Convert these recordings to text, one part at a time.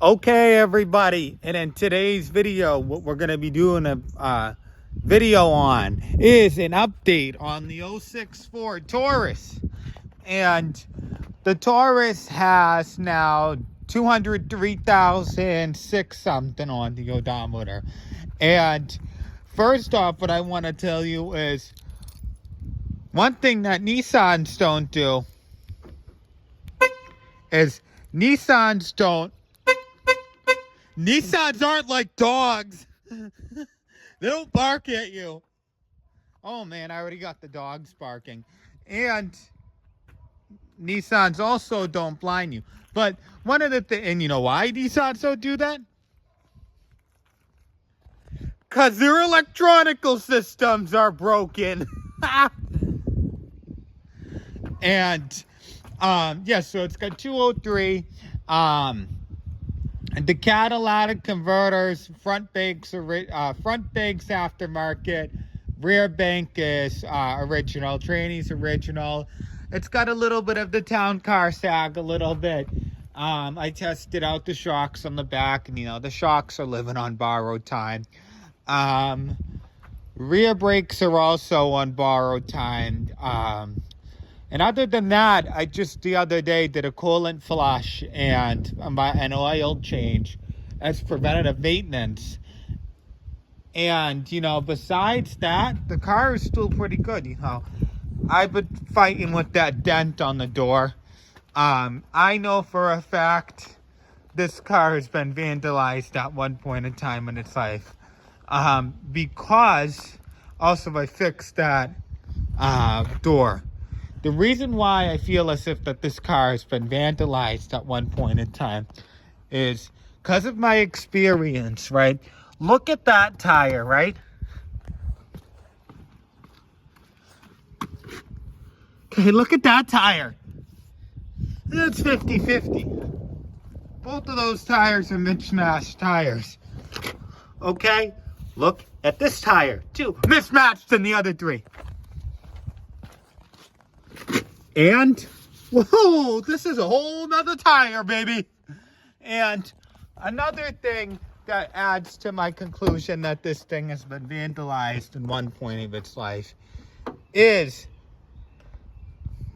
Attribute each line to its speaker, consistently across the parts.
Speaker 1: Okay, everybody, and in today's video, what we're going to be doing a video on is an update on the '06 Ford Taurus. And the Taurus has now 203,006 something on the odometer. And first off, what I want to tell you is one thing that Nissans don't do is Nissans aren't like dogs. They don't bark at you. Oh man, I already got the dogs barking. And Nissans also don't blind you. But one of the things, and you know why Nissans don't do that? Because their electronical systems are broken. And, yeah, so it's got 203. The catalytic converters, front banks aftermarket, rear bank is original, tranny's original. It's got a little bit of the town car sag, a little bit. I tested out the shocks on the back, and the shocks are living on borrowed time. Rear brakes are also on borrowed time. And other than that, I just the other day did a coolant flush and an oil change as preventative maintenance. And, besides that, the car is still pretty good, I've been fighting with that dent on the door. I know for a fact this car has been vandalized at one point in time in its life. Because also I fixed that door. The reason why I feel as if that this car has been vandalized at one point in time is because of my experience, right? Look at that tire, right? Okay, look at that tire. It's 50-50. Both of those tires are mismatched tires. Okay? Look at this tire, too. Mismatched in the other three. And, whoa, this is a whole nother tire, baby. And another thing that adds to my conclusion that this thing has been vandalized in one point of its life is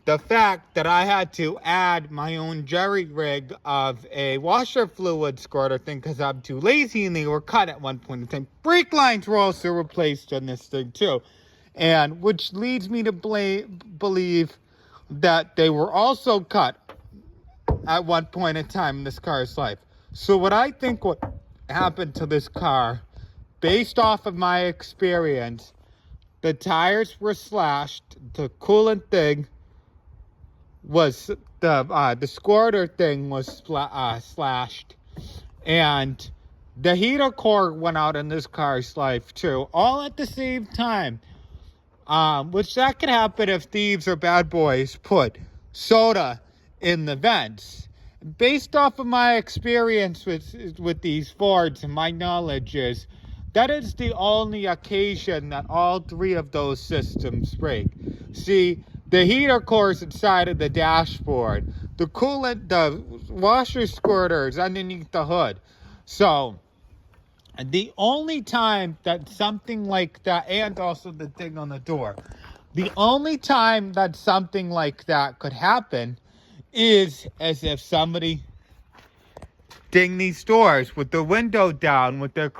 Speaker 1: the fact that I had to add my own jerry rig of a washer fluid squirter thing because I'm too lazy, and they were cut at one point in time. Brake lines were also replaced on this thing too. And which leads me to believe that they were also cut at one point in time in this car's life. So what I think what happened to this car, based off of my experience, the tires were slashed, the coolant thing was, the squirter thing was slashed, and the heater core went out in this car's life too, all at the same time. Which that could happen if thieves or bad boys put soda in the vents. Based off of my experience with these Fords and my knowledge is that is the only occasion that all three of those systems break. See, the heater cores inside of the dashboard, the coolant, the washer squirters underneath the hood. So the only time that something like that, and also the thing on the door, the only time that something like that could happen is as if somebody ding these doors with the window down with their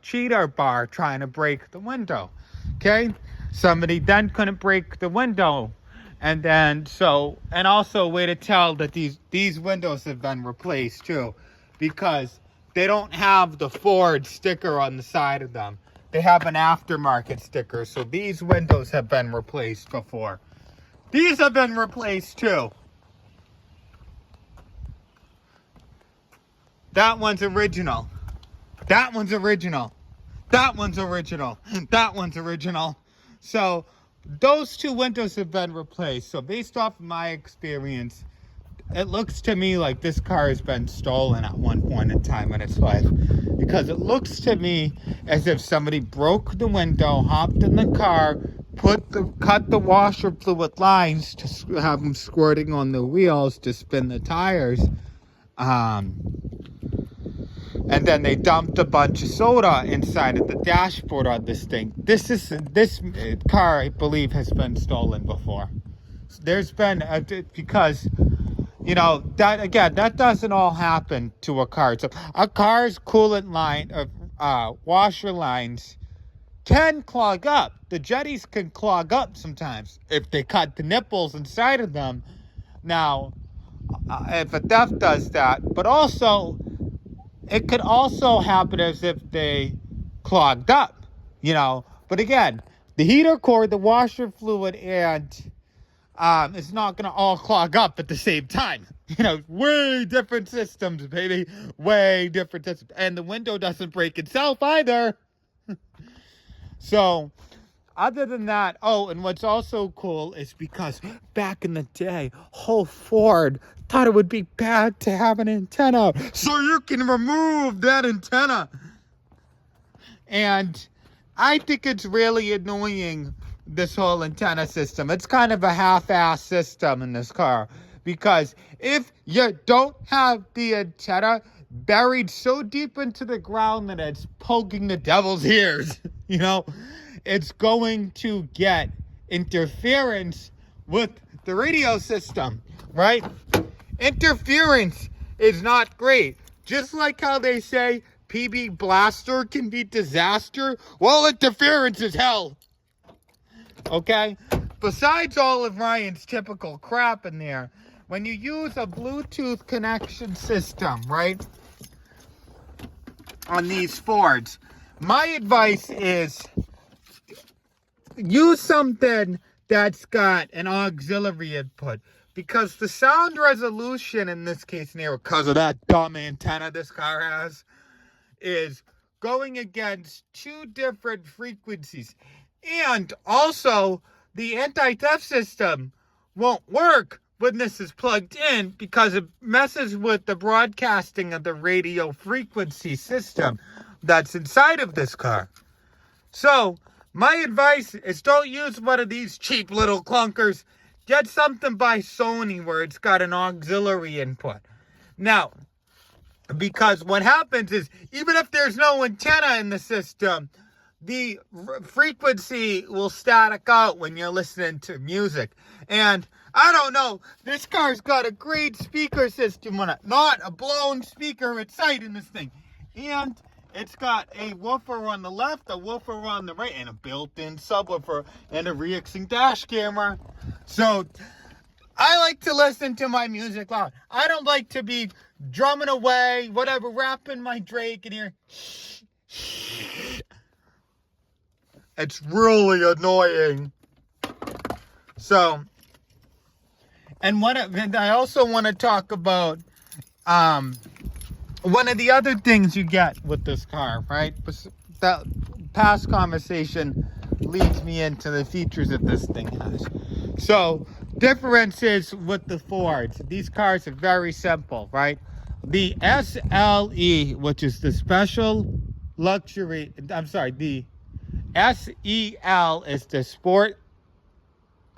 Speaker 1: cheater bar trying to break the window. Okay? Somebody then couldn't break the window. And then, and also a way to tell that these windows have been replaced too, because they don't have the Ford sticker on the side of them. They have an aftermarket sticker. So these windows have been replaced before. These have been replaced too. That one's original. That one's original. That one's original. That one's original. So those two windows have been replaced. So based off of my experience, it looks to me like this car has been stolen at one point in time in its life, because it looks to me as if somebody broke the window, hopped in the car, cut the washer fluid lines to have them squirting on the wheels to spin the tires, And then they dumped a bunch of soda inside of the dashboard on this thing. This car, I believe, has been stolen before. There's been because, you know, that again, that doesn't all happen to a car. So a car's coolant line, washer lines can clog up. The jetties can clog up sometimes if they cut the nipples inside of them. Now, if a theft does that, but also it could also happen as if they clogged up, you know. But again, the heater core, the washer fluid, and it's not going to all clog up at the same time. You know, way different systems, baby. Way different systems. And the window doesn't break itself either. So, other than that, oh, and what's also cool is because back in the day, whole Ford thought it would be bad to have an antenna, so you can remove that antenna. And I think it's really annoying, this whole antenna system. It's kind of a half-ass system in this car, because if you don't have the antenna buried so deep into the ground that it's poking the devil's ears, you know, it's going to get interference with the radio system, right? Interference is not great. Just like how they say PB Blaster can be disaster, well, interference is hell. Okay? Besides all of Ryan's typical crap in there, when you use a Bluetooth connection system, right, on these Fords, my advice is use something that's got an auxiliary input, because the sound resolution in this case here, because of that dumb antenna this car has, is going against two different frequencies. And also, the anti-theft system won't work when this is plugged in, because it messes with the broadcasting of the radio frequency system that's inside of this car. So, my advice is don't use one of these cheap little clunkers. Get something by Sony where it's got an auxiliary input. Now, because what happens is, even if there's no antenna in the system, the frequency will static out when you're listening to music. And I don't know, this car's got a great speaker system on it. Not a blown speaker at sight in this thing. And it's got a woofer on the left, a woofer on the right, and a built-in subwoofer, and a re-exing dash camera. So, I like to listen to my music loud. I don't like to be drumming away, whatever, rapping my Drake in here. It's really annoying. So, and I also want to talk about one of the other things you get with this car, right? That past conversation leads me into the features that this thing has. So, differences with the Fords. These cars are very simple, right? The SLE, which is the special luxury, the SEL is the sport.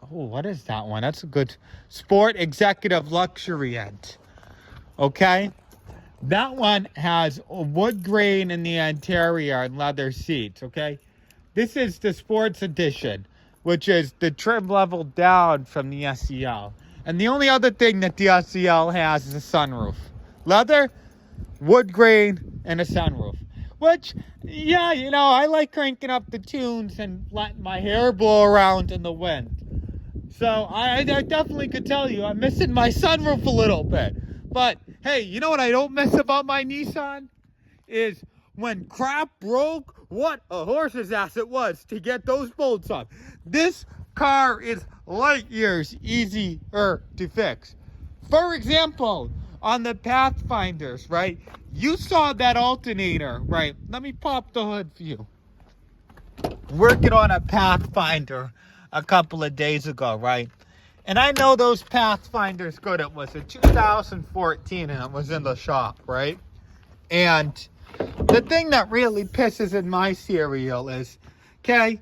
Speaker 1: Oh, what is that one? That's a good sport executive luxury end. Okay? That one has a wood grain in the interior and leather seats, okay? This is the sports edition, which is the trim level down from the SEL. And the only other thing that the SEL has is a sunroof. Leather, wood grain, and a sunroof. Which, yeah, you know, I like cranking up the tunes and letting my hair blow around in the wind. So I definitely could tell you I'm missing my sunroof a little bit. But, hey, you know what I don't miss about my Nissan? Is when crap broke, what a horse's ass it was to get those bolts off. This car is light years easier to fix. For example, on the Pathfinders, right? You saw that alternator, right? Let me pop the hood for you. Working on a Pathfinder a couple of days ago, right? And I know those Pathfinders good. It was a 2014 and it was in the shop, right? And the thing that really pisses in my cereal is, okay,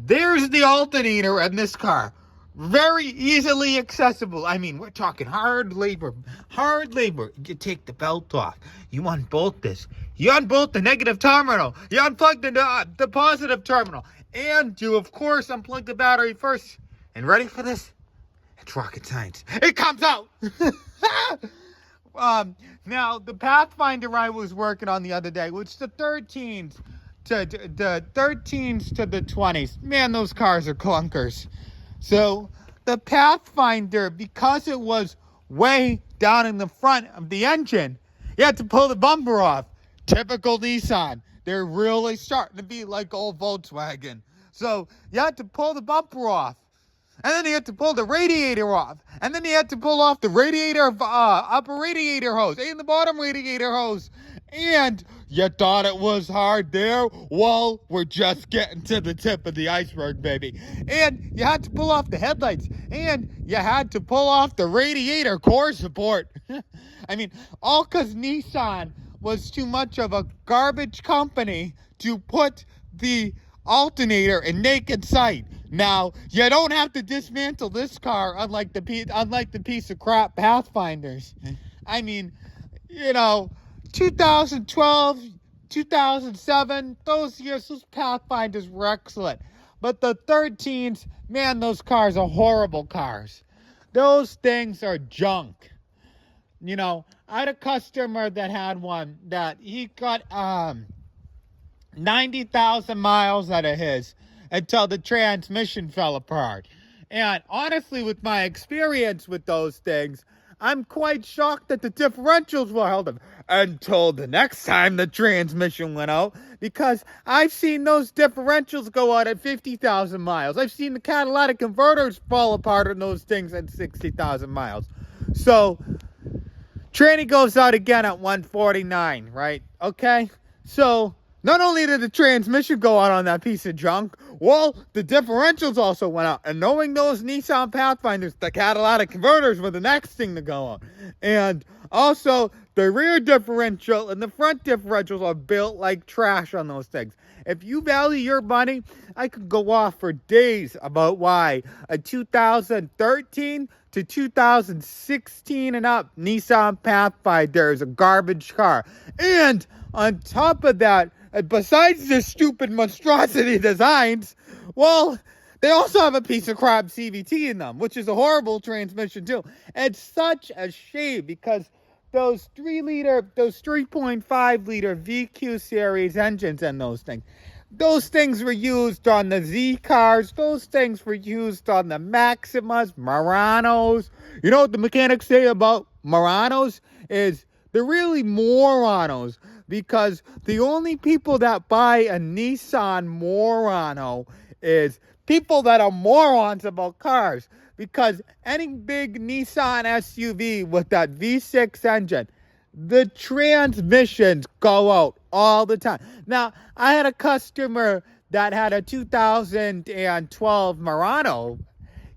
Speaker 1: there's the alternator in this car. very easily accessible. I mean, we're talking hard labor. Hard labor. You take the belt off. You unbolt this. You unbolt the negative terminal. You unplug the positive terminal. And you, of course, unplug the battery first. And ready for this? It's rocket science. It comes out! Now, the Pathfinder I was working on the other day, which the 13s to the 13s to the 20s. Man, those cars are clunkers. So the Pathfinder, because it was way down in the front of the engine, you had to pull the bumper off. Typical Nissan. They're really starting to be like old Volkswagen. So you had to pull the bumper off. And then you had to pull the radiator off. And then you had to pull off the radiator, upper radiator hose and the bottom radiator hose. And you thought it was hard there? Well, we're just getting to the tip of the iceberg, baby. And you had to pull off the headlights. And you had to pull off the radiator core support. I mean, all because Nissan was too much of a garbage company to put the alternator in naked sight. Now, you don't have to dismantle this car, unlike the piece of crap Pathfinders. I mean, 2012, 2007, those years, those Pathfinders were excellent. But the 13s, man, those cars are horrible cars. Those things are junk. I had a customer that had one that he got 90,000 miles out of his until the transmission fell apart. And honestly, with my experience with those things, I'm quite shocked that the differentials were held up until the next time the transmission went out, because I've seen those differentials go out at 50,000 miles. I've seen the catalytic converters fall apart on those things at 60,000 miles. So, tranny goes out again at 149, right? Okay? So, not only did the transmission go out on that piece of junk, well, the differentials also went out. And knowing those Nissan Pathfinders, the catalytic converters were the next thing to go on. And also, the rear differential and the front differentials are built like trash on those things. If you value your money, I could go off for days about why a 2013 to 2016 and up Nissan Pathfinder is a garbage car. And on top of that, besides the stupid monstrosity designs, well, they also have a piece of crap CVT in them, which is a horrible transmission too. It's such a shame, because those 3.5 liter VQ series engines and those things were used on the Z cars. Those things were used on the Maximas, Muranos. You know what the mechanics say about Muranos is they're really moranos, because the only people that buy a Nissan Murano is people that are morons about cars. Because any big Nissan SUV with that V6 engine, the transmissions go out all the time. Now, I had a customer that had a 2012 Murano.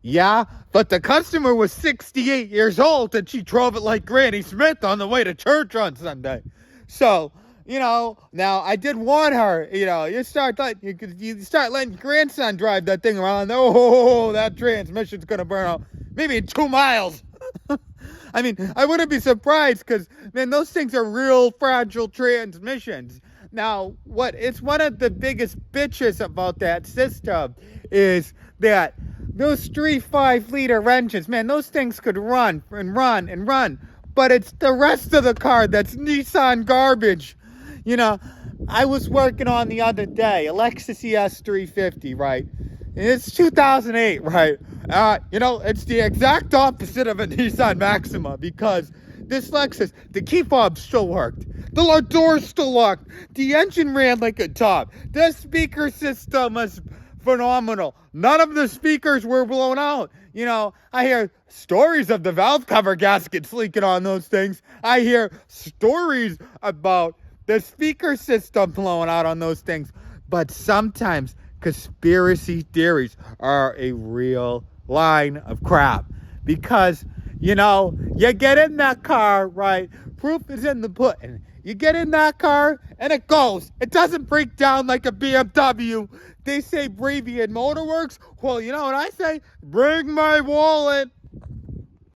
Speaker 1: Yeah, but the customer was 68 years old and she drove it like Granny Smith on the way to church on Sunday. So, now I did warn her, you start letting grandson drive that thing around. Oh, that transmission's going to burn out maybe in 2 miles. I mean, I wouldn't be surprised, because, man, those things are real fragile transmissions. Now, it's one of the biggest bitches about that system is that those 3.5 liter engines, man, those things could run and run and run. But it's the rest of the car that's Nissan garbage. I was working on the other day, a Lexus ES 350, right? And it's 2008, right? It's the exact opposite of a Nissan Maxima, because this Lexus, the key fob still worked. The doors still locked. The engine ran like a top. The speaker system was phenomenal. None of the speakers were blown out. I hear stories of the valve cover gaskets leaking on those things. I hear stories about the speaker system blowing out on those things. But sometimes conspiracy theories are a real line of crap. Because, you get in that car, right? Proof is in the pudding. You get in that car, and it goes. It doesn't break down like a BMW. They say Bravian Motorworks. Well, you know what I say? Bring my wallet.